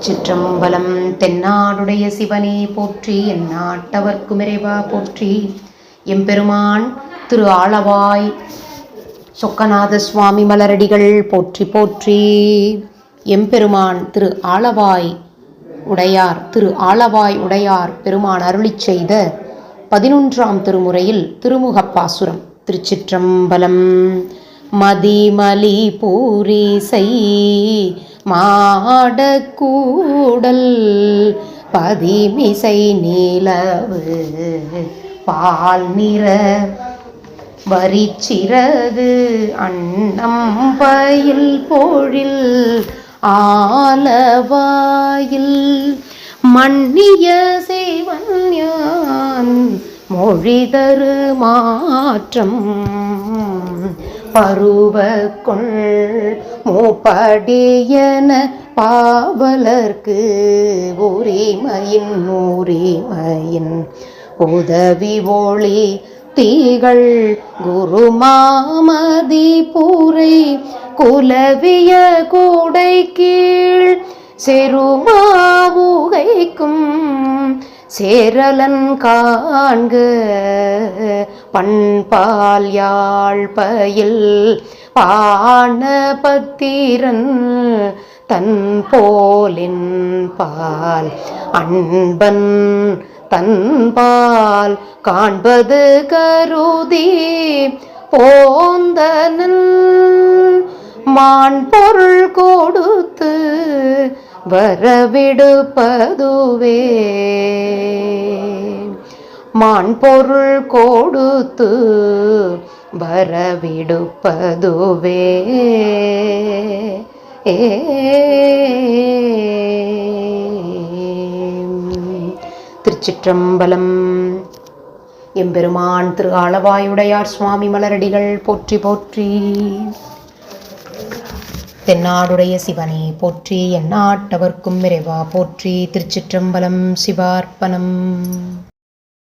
திருச்சிற்றம்பலம். தென்னாடுடைய சிவனே போற்றி, எந்நாட்டவர்க்கும் இறைவா போற்றி. எம்பெருமான் திரு ஆலவாய் சொக்கநாத சுவாமி மலரடிகள் போற்றி போற்றி. எம்பெருமான் திரு ஆலவாய் உடையார் பெருமான் அருளிச் செய்த 11ஆம் திருமுறையில் திருமுகப்பாசுரம். திருச்சிற்றம்பலம். மதிமலி பூரிசை மாடக்கூடல் பதிமிசை நீலவு பால் நிற வரிச்சிறகு அன்னம்பயில் பொழில் ஆலவாயில் மன்னிய செய்வன்யான் மொழிதரு மாற்றம் பருவக்கொள் மூப்படியன பாவலர்க்கு உரிமையின் உதவி ஒளி தீகள் குருமாமதி பூரை குலவிய கூடை கீழ் செருமாவுகைக்கும் சேரலன் காண்க பண்பால் யாழ்பயில் பாணபத்திரன் தன் போலின் பால் அன்பன் தன்பால் காண்பது கருதி போந்தனன் மான் பொருள் கொடுத்து வரவிடுப்பதுவே. மான் பொருள் கொடுத்து வரவிடுப்பதுவே. திருச்சிற்றம்பலம். எம்பெருமான் திரு ஆலவாயுடையார் சுவாமி மலரடிகள் போற்றி போற்றி. தென்னாடுடைய சிவனே போற்றி, எந்நாட்டவர்க்கும் இறைவா போற்றி. திருச்சிற்றம்பலம். சிவார்ப்பணம்.